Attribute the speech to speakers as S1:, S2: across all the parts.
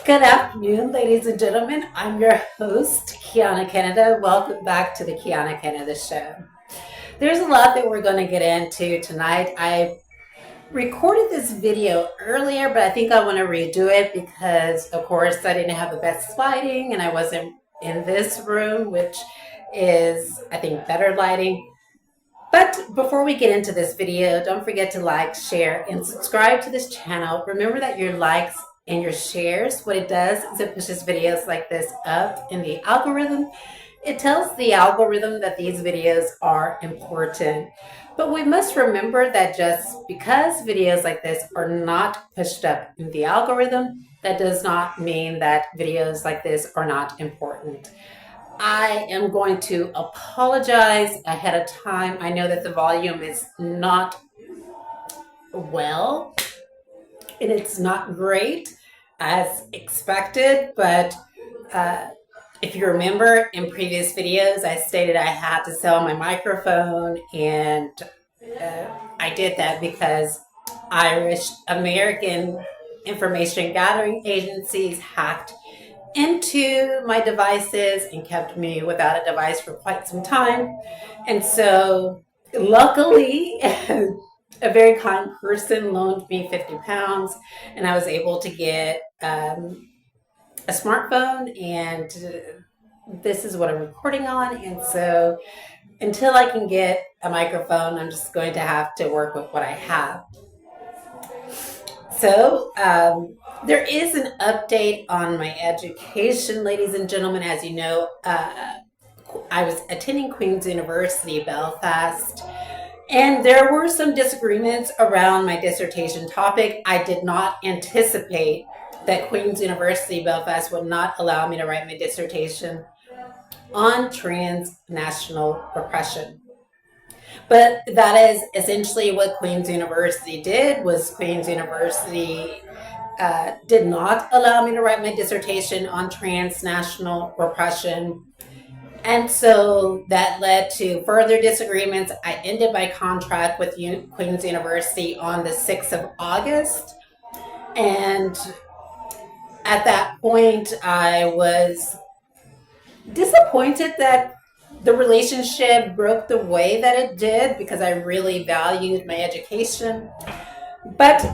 S1: Good afternoon, ladies and gentlemen. I'm your host, Kiana Canada. Welcome back to the Kiana Canada Show. There's a lot that we're going to get into tonight. I recorded this video earlier, but I think I want to redo it because, of course, I didn't have the best lighting and I wasn't in this room, which is, I think, better lighting. But before we get into this video, don't forget to like, share, and subscribe to this channel. Remember that your likes and your shares, what it does is it pushes videos like this up in the algorithm. It tells the algorithm that these videos are important. But we must remember that just because videos like this are not pushed up in the algorithm, that does not mean that videos like this are not important. I am going to apologize ahead of time. I know that the volume is not well and it's not great as expected, but if you remember in previous videos, I stated I had to sell my microphone, and I did that because Irish American information gathering agencies hacked into my devices and kept me without a device for quite some time. And so luckily, a very kind person loaned me 50 pounds and I was able to get a smartphone, and this is what I'm recording on. And so until I can get a microphone, I'm just going to have to work with what I have. So there is an update on my education, ladies and gentlemen. As you know, I was attending Queen's University, Belfast, and there were some disagreements around my dissertation topic. I did not anticipate that Queen's University, Belfast would not allow me to write my dissertation on transnational repression. But that is essentially what Queen's University did. Was Queen's University did not allow me to write my dissertation on transnational repression. And so that led to further disagreements. I ended my contract with Queen's University on the 6th of August. And at that point, I was disappointed that the relationship broke the way that it did because I really valued my education. But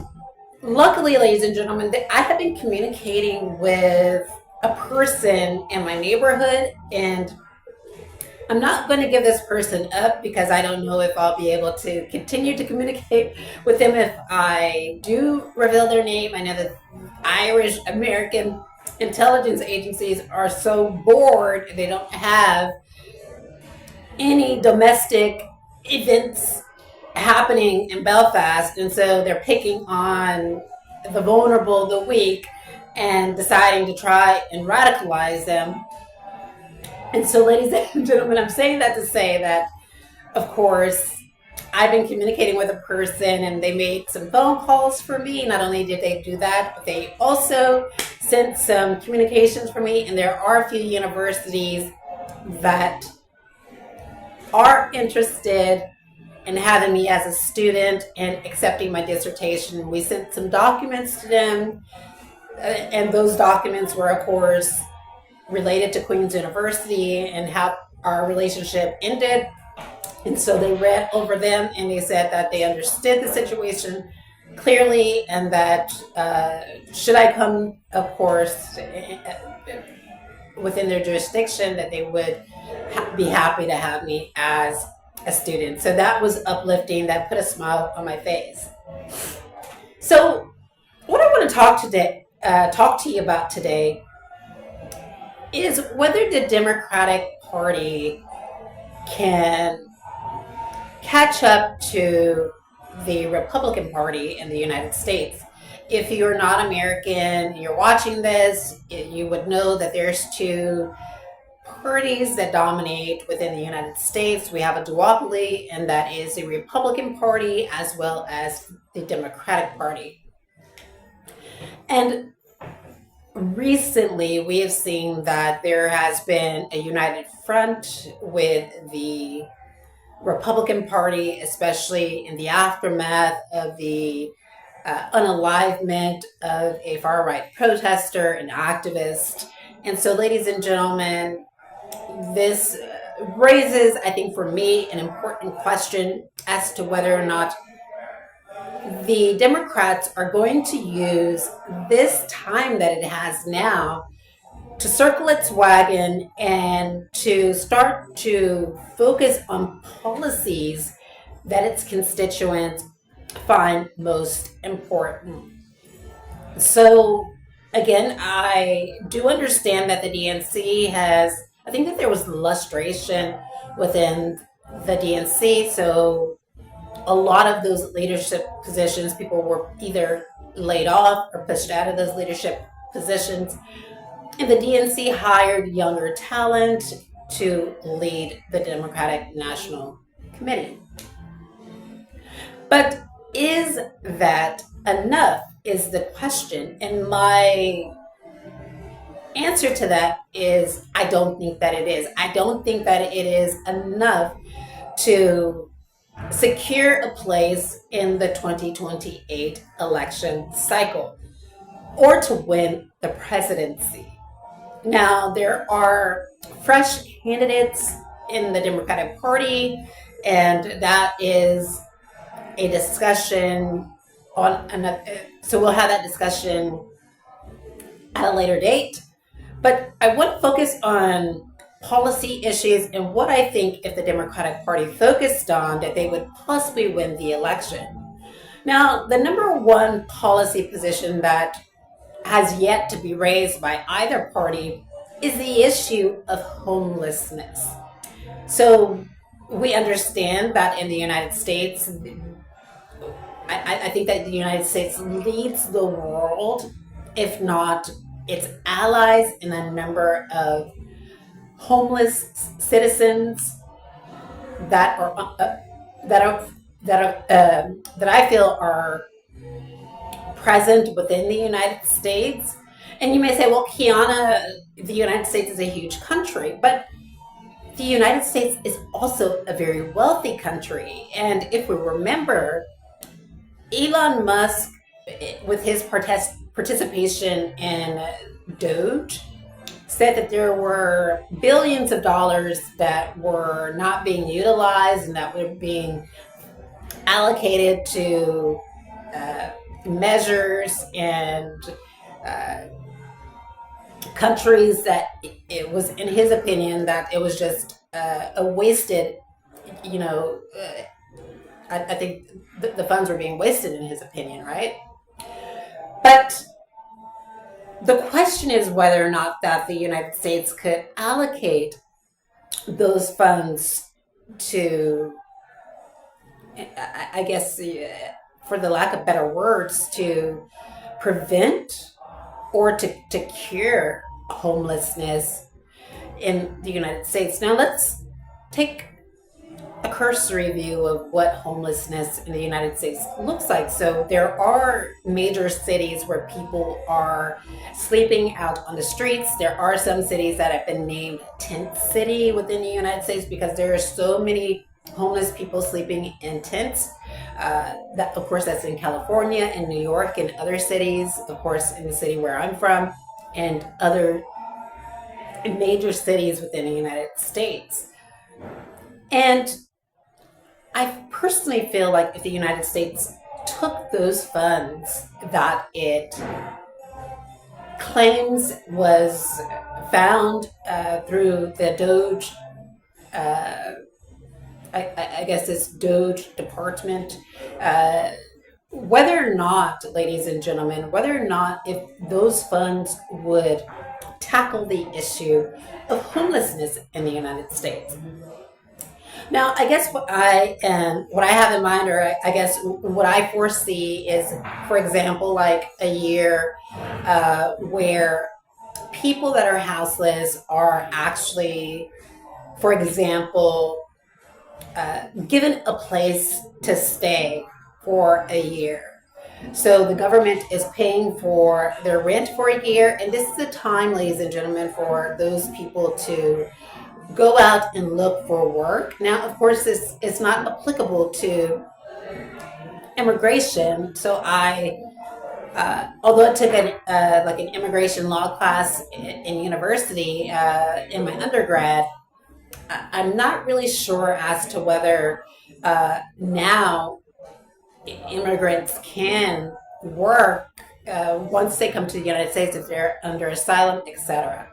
S1: luckily, ladies and gentlemen, I have been communicating with a person in my neighborhood, and I'm not going to give this person up because I don't know if I'll be able to continue to communicate with them if I do reveal their name. I know that Irish American intelligence agencies are so bored, they don't have any domestic events happening in Belfast, and so they're picking on the vulnerable, the weak, and deciding to try and radicalize them. And so, ladies and gentlemen, I'm saying that to say that, of course, I've been communicating with a person and they made some phone calls for me. Not only did they do that, but they also sent some communications for me. And there are a few universities that are interested in having me as a student and accepting my dissertation. We sent some documents to them, and those documents were, of course, related to Queen's University and how our relationship ended. And so they read over them and they said that they understood the situation clearly, and that should I come, of course, within their jurisdiction, that they would be happy to have me as a student. So that was uplifting. That put a smile on my face. So what I want to talk to you about today is whether the Democratic Party can catch up to the Republican Party in the United States. If you're not American and you're watching this, you would know that there's two parties that dominate within the United States. We have a duopoly, and that is the Republican Party as well as the Democratic Party. And recently, we have seen that there has been a united front with the Republican Party, especially in the aftermath of the unalivement of a far right protester, an activist. And so, ladies and gentlemen, this raises, I think, for me, an important question as to whether or not the Democrats are going to use this time that it has now to circle its wagon and to start to focus on policies that its constituents find most important. So, again, I do understand that the DNC has, I think that there was lustration within the DNC. So, a lot of those leadership positions, people were either laid off or pushed out of those leadership positions. And the DNC hired younger talent to lead the Democratic National Committee. But is that enough, is the question. And my answer to that is I don't think that it is. I don't think that it is enough to secure a place in the 2028 election cycle or to win the presidency. Now, there are fresh candidates in the Democratic Party, and that is a discussion on another. So we'll have that discussion at a later date. But I want to focus on policy issues and what I think if the Democratic Party focused on, that they would possibly win the election. Now, the number one policy position that has yet to be raised by either party is the issue of homelessness. So we understand that in the United States, I think that the United States leads the world, if not its allies, in the number of homeless citizens that I feel are present within the United States. And you may say, well, Kiana, the United States is a huge country, but the United States is also a very wealthy country. And if we remember, Elon Musk, with his participation in Doge, said that there were billions of dollars that were not being utilized and that were being allocated to measures and countries that it was, in his opinion, that it was just a wasted, I think the funds were being wasted in his opinion, right? But the question is whether or not that the United States could allocate those funds to, I guess, for the lack of better words, to prevent or to cure homelessness in the United States. Now let's take a cursory view of what homelessness in the United States looks like. So there are major cities where people are sleeping out on the streets. There are some cities that have been named tent city within the United States because there are so many homeless people sleeping in tents. That, of course, that's in California and New York and other cities, of course, in the city where I'm from, and other major cities within the United States. And I personally feel like if the United States took those funds that it claims was found through the Doge, I guess this Doge department, whether or not, ladies and gentlemen, whether or not if those funds would tackle the issue of homelessness in the United States. Now, I guess what I have in mind, or I guess what I foresee is, for example, like a year where people that are houseless are actually, for example, given a place to stay for a year. So the government is paying for their rent for a year, and this is the time, ladies and gentlemen, for those people to go out and look for work. Now, of course, this is not applicable to immigration. So although I took like an immigration law class in university in my undergrad, I'm not really sure as to whether now immigrants can work once they come to the United States if they're under asylum, etc.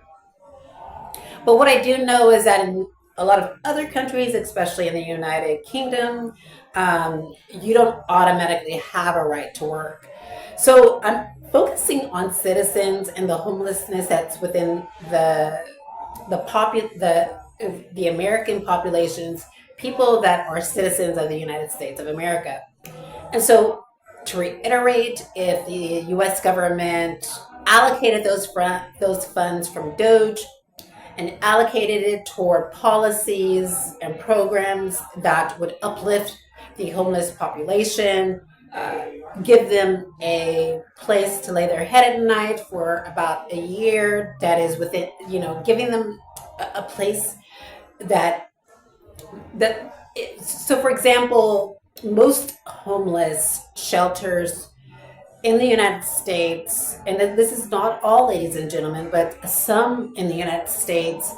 S1: But what I do know is that in a lot of other countries, especially in the United Kingdom, you don't automatically have a right to work. So I'm focusing on citizens and the homelessness that's within the American populations, people that are citizens of the United States of America. And so, to reiterate, if the U.S. government allocated those funds from Doge and allocated it toward policies and programs that would uplift the homeless population, give them a place to lay their head at night for about a year, that is within, giving them a place so for example, most homeless shelters in the United States, and this is not all, ladies and gentlemen, but some in the United States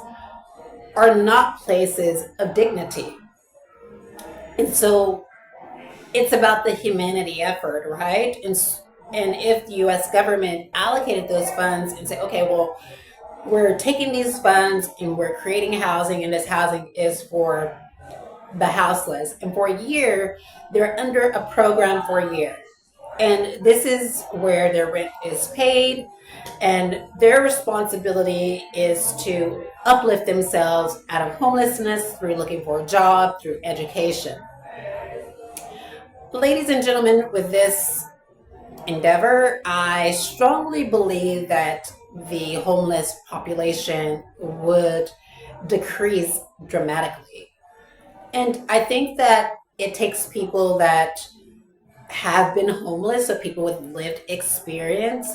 S1: are not places of dignity. And so it's about the humanity effort, right? And if the US government allocated those funds and say, okay, well, we're taking these funds and we're creating housing, and this housing is for the houseless. And for a year, they're under a program for a year. And this is where their rent is paid, and their responsibility is to uplift themselves out of homelessness through looking for a job, through education. Ladies and gentlemen, with this endeavor, I strongly believe that the homeless population would decrease dramatically. And I think that it takes people that have been homeless, so people with lived experience,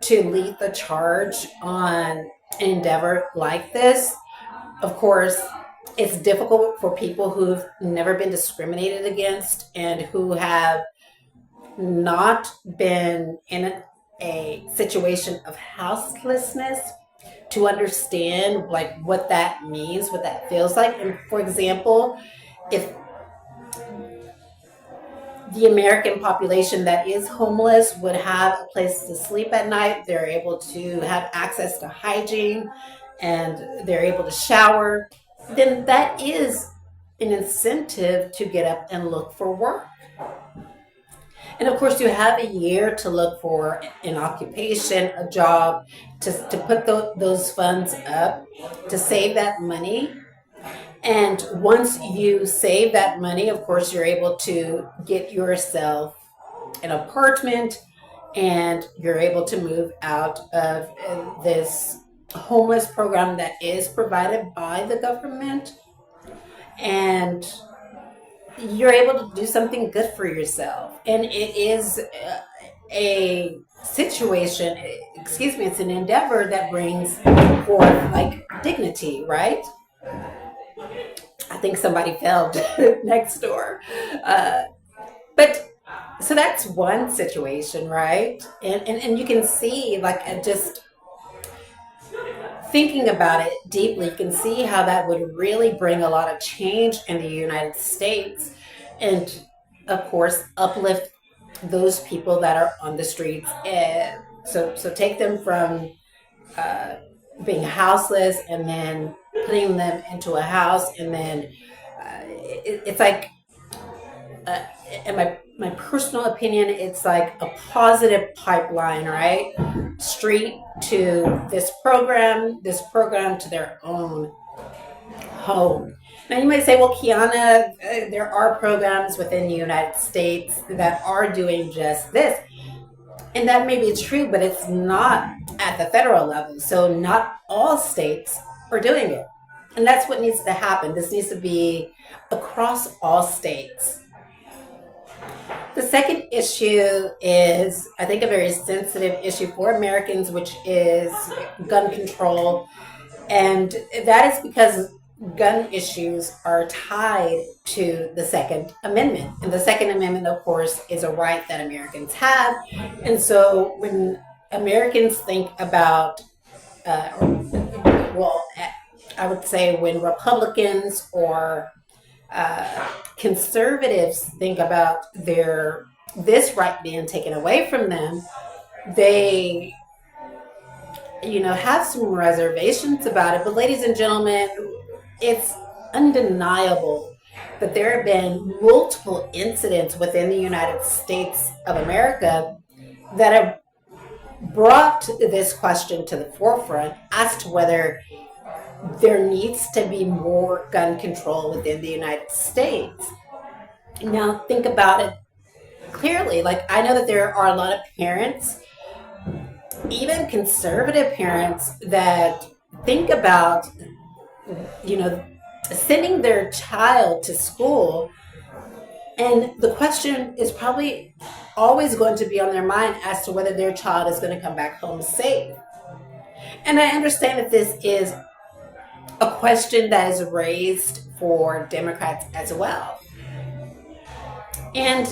S1: to lead the charge on an endeavor like this. Of course, it's difficult for people who've never been discriminated against and who have not been in a situation of houselessness to understand like what that means, what that feels like. And for example, if the American population that is homeless would have a place to sleep at night, they're able to have access to hygiene, and they're able to shower, then that is an incentive to get up and look for work. And of course, you have a year to look for an occupation, a job, to put those funds up, to save that money. And once you save that money, of course, you're able to get yourself an apartment, and you're able to move out of this homeless program that is provided by the government. And you're able to do something good for yourself. And it is a situation, it's an endeavor that brings forth like dignity, right? I think somebody fell next door. But so that's one situation, right? And you can see, like, just thinking about it deeply, you can see how that would really bring a lot of change in the United States, and of course uplift those people that are on the streets. So take them from being houseless and then putting them into a house, and then it's like, in my personal opinion, it's like a positive pipeline, right? Street to this program to their own home. Now you might say, well, Kiana, there are programs within the United States that are doing just this. And that may be true, but it's not at the federal level. So not all states are doing it. And that's what needs to happen. This needs to be across all states. The second issue is, I think, a very sensitive issue for Americans, which is gun control. And that is because gun issues are tied to the Second Amendment. And the Second Amendment, of course, is a right that Americans have. And so when Americans think about, well, I would say when Republicans or conservatives think about this right being taken away from them, they have some reservations about it. But ladies and gentlemen, it's undeniable that there have been multiple incidents within the United States of America that have brought this question to the forefront as to whether there needs to be more gun control within the United States. Now, think about it clearly. Like, I know that there are a lot of parents, even conservative parents, that think about, sending their child to school, and the question is probably always going to be on their mind as to whether their child is going to come back home safe. And I understand that this is a question that is raised for Democrats as well. And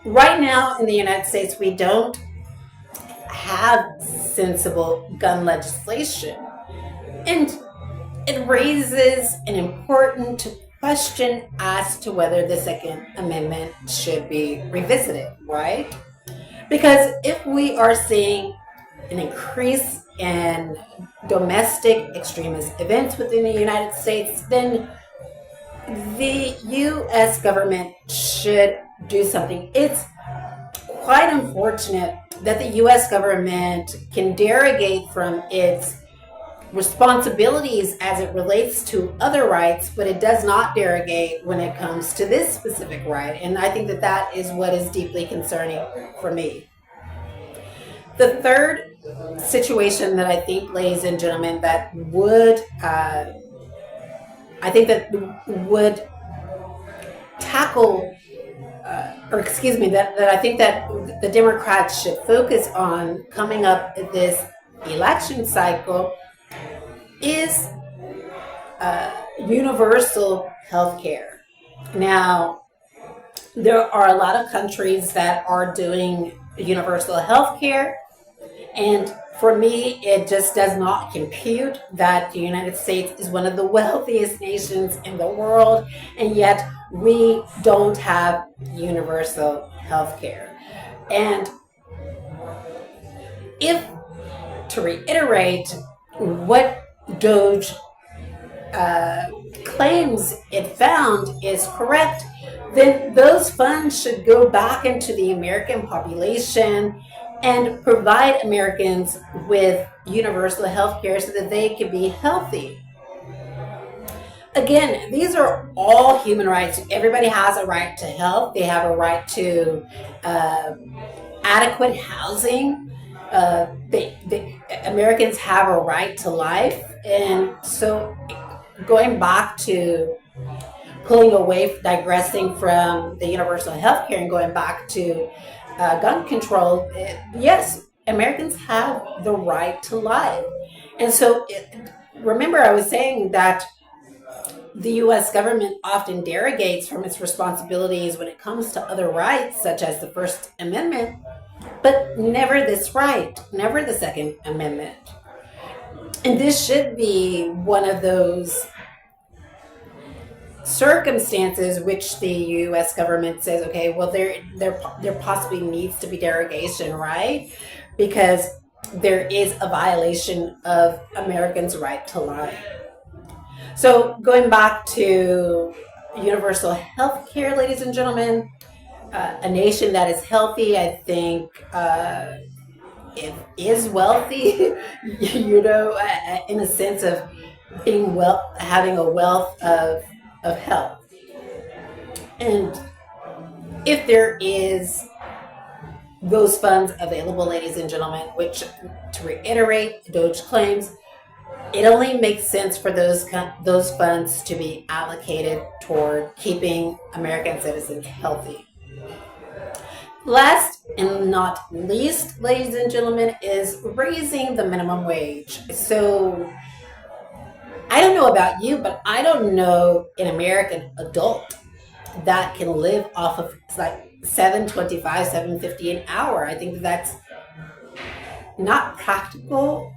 S1: right now in the United States, we don't have sensible gun legislation. And it raises an important question as to whether the Second Amendment should be revisited, right? Because if we are seeing an increase in domestic extremist events within the United States, then the U.S. government should do something. It's quite unfortunate that the U.S. government can derogate from its responsibilities as it relates to other rights, but it does not derogate when it comes to this specific right. And I think that that is what is deeply concerning for me. The third situation that I think, ladies and gentlemen, that would tackle, that I think that the Democrats should focus on coming up this election cycle is universal health care. Now, there are a lot of countries that are doing universal health care, and for me, it just does not compute that the United States is one of the wealthiest nations in the world, and yet we don't have universal health care. And if, to reiterate, what DOJ claims it found is correct, then those funds should go back into the American population and provide Americans with universal health care so that they can be healthy. Again, these are all human rights. Everybody has a right to health. They have a right to adequate housing. Americans have a right to life. And so going back to pulling away, digressing from the universal health care and going back to gun control, yes, Americans have the right to life. And so remember, I was saying that the U.S. government often derogates from its responsibilities when it comes to other rights, such as the First Amendment, but never this right, never the Second Amendment. And this should be one of those circumstances which the U.S. government says, okay, well, there possibly needs to be derogation, right? Because there is a violation of Americans' right to life. So going back to universal health care, ladies and gentlemen, a nation that is healthy, I think, it is wealthy, in a sense of being having a wealth of health. And if there is those funds available, ladies and gentlemen, which, to reiterate, DOJ claims, it only makes sense for those funds to be allocated toward keeping American citizens healthy. Last and not least, ladies and gentlemen, is raising the minimum wage. So I don't know about you, but I don't know an American adult that can live off of like 7.25, 7.50 an hour. I think that's not practical,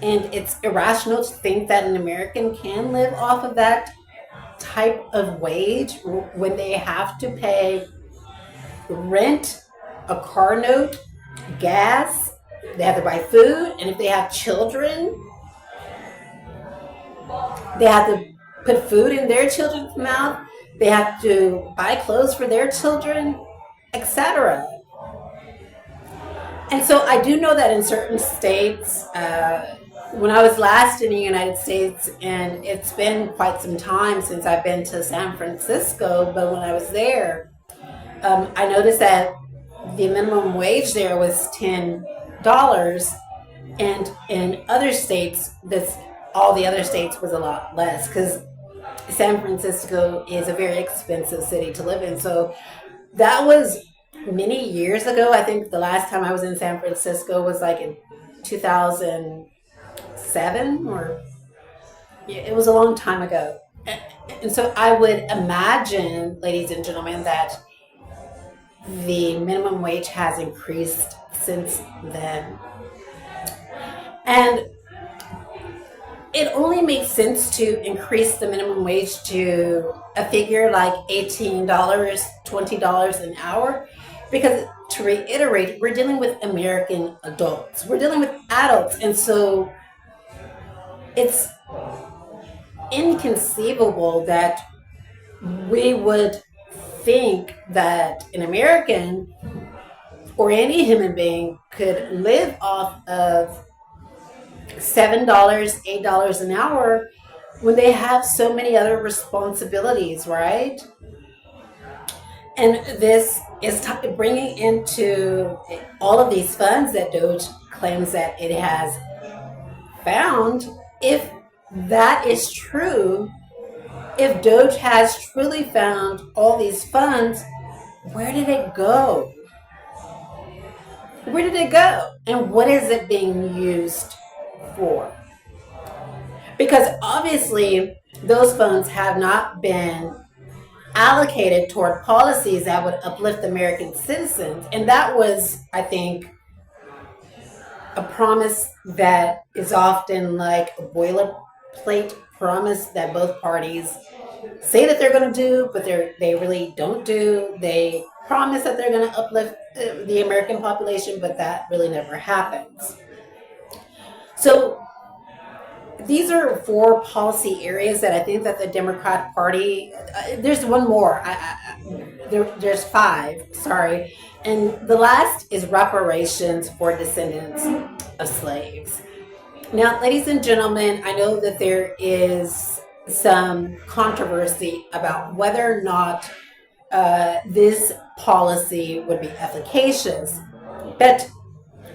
S1: and it's irrational to think that an American can live off of that type of wage when they have to pay rent, a car note, gas, they have to buy food, and if they have children, they have to put food in their children's mouth, they have to buy clothes for their children, etc. And so I do know that in certain states, when I was last in the United States, and it's been quite some time since I've been to San Francisco, but when I was there, I noticed that the minimum wage there was $10, and in other states, this all the other states was a lot less because San Francisco is a very expensive city to live in. So that was many years ago. I think the last time I was in San Francisco was like in 2007, or yeah, it was a long time ago. And so I would imagine, ladies and gentlemen, that the minimum wage has increased since then. And it only makes sense to increase the minimum wage to a figure like $18, $20 an hour, because to reiterate, we're dealing with American adults. We're dealing with adults. And so it's inconceivable that we would think that an American or any human being could live off of $7, $8 an hour when they have so many other responsibilities, right? And this is bringing into all of these funds that Doge claims that it has found. If that is true, if Doge has truly found all these funds, where did it go? Where did it go? And what is it being used for? Because obviously those funds have not been allocated toward policies that would uplift American citizens. And that was, I think, a promise that is often like a boilerplate promise that both parties say that they're going to do, but they really don't do. They promise that they're going to uplift the American population, but that really never happens. So these are 4 policy areas that I think that the Democrat Party, there's one more, there's 5, sorry, and the last is reparations for descendants of slaves. Now, ladies and gentlemen, I know that there is some controversy about whether or not this policy would be efficacious, but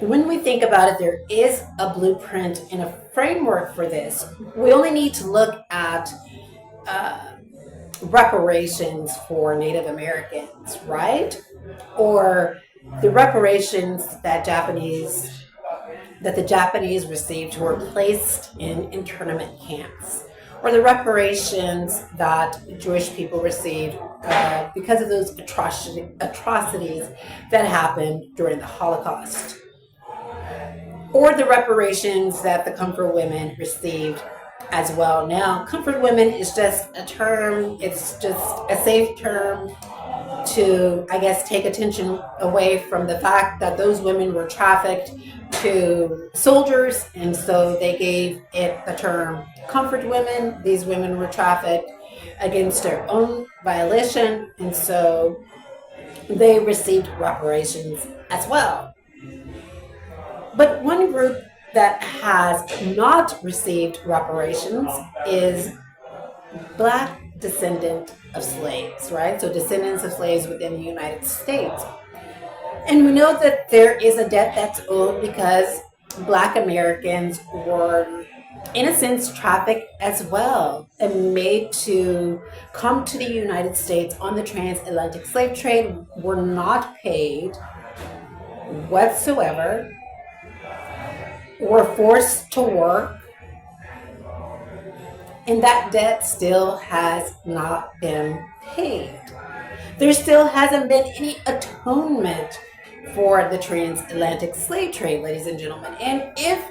S1: when we think about it, there is a blueprint and a framework for this. We only need to look at reparations for Native Americans, right? Or the reparations that the Japanese received who were placed in internment camps, or the reparations that Jewish people received because of those atrocities that happened during the Holocaust, or the reparations that the comfort women received as well. Now, comfort women is just a term, it's just a safe term to, I guess, take attention away from the fact that those women were trafficked to soldiers, and so they gave it the term comfort women. These women were trafficked against their own violation, and so they received reparations as well. But one group that has not received reparations is Black descendant of slaves, right? So descendants of slaves within the United States. And we know that there is a debt that's owed because Black Americans were, in a sense, trafficked as well and made to come to the United States on the transatlantic slave trade, were not paid whatsoever, were forced to work, And that debt still has not been paid. There still hasn't been any atonement for the transatlantic slave trade, ladies and gentlemen. And if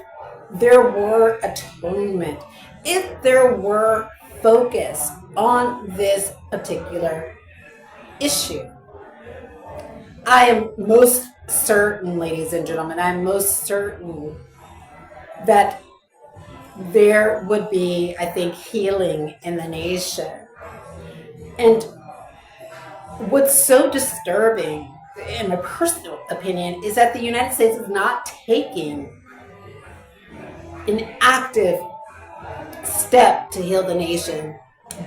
S1: there were atonement, if there were focus on this particular issue, I am most certain, ladies and gentlemen, I'm most certain that there would be, I think, healing in the nation. And what's so disturbing, in my personal opinion, is that the United States is not taking an active step to heal the nation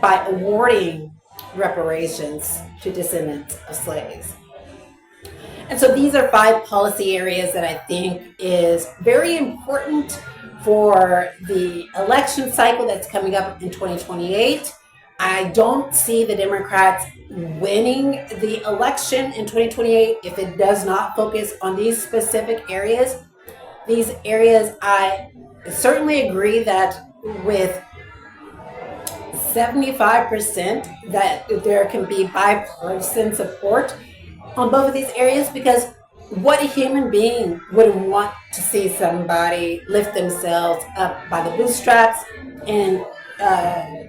S1: by awarding reparations to descendants of slaves. And so these are 5 policy areas that I think is very important for the election cycle that's coming up in 2028. I don't see the Democrats winning the election in 2028 if it does not focus on these specific areas. These areas, I certainly agree that with 75% that there can be bipartisan support on both of these areas, because what human being wouldn't want to see somebody lift themselves up by the bootstraps and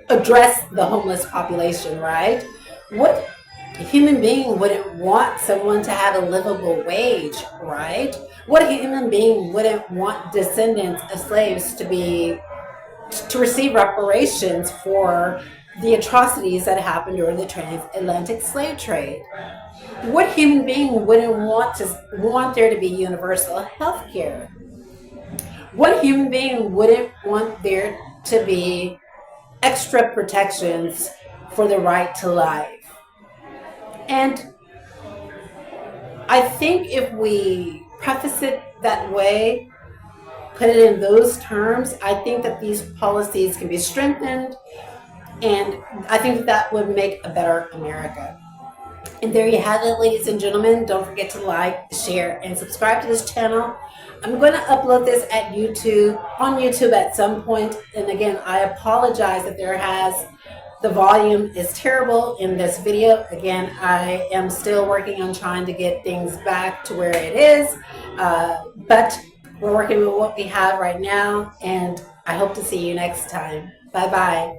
S1: address the homeless population, right? What human being wouldn't want someone to have a livable wage, right? What human being wouldn't want descendants of slaves to receive reparations for the atrocities that happened during the transatlantic slave trade? What human being wouldn't want there to be universal health care? What human being wouldn't want there to be extra protections for the right to life? And I think if we preface it that way, put it in those terms, I think that these policies can be strengthened, and I think that would make a better America. And there you have it, ladies and gentlemen. Don't forget to like, share, and subscribe to this channel. I'm going to upload this on YouTube at some point. And again, I apologize that the volume is terrible in this video. Again, I am still working on trying to get things back to where it is. But we're working with what we have right now, and I hope to see you next time. Bye-bye.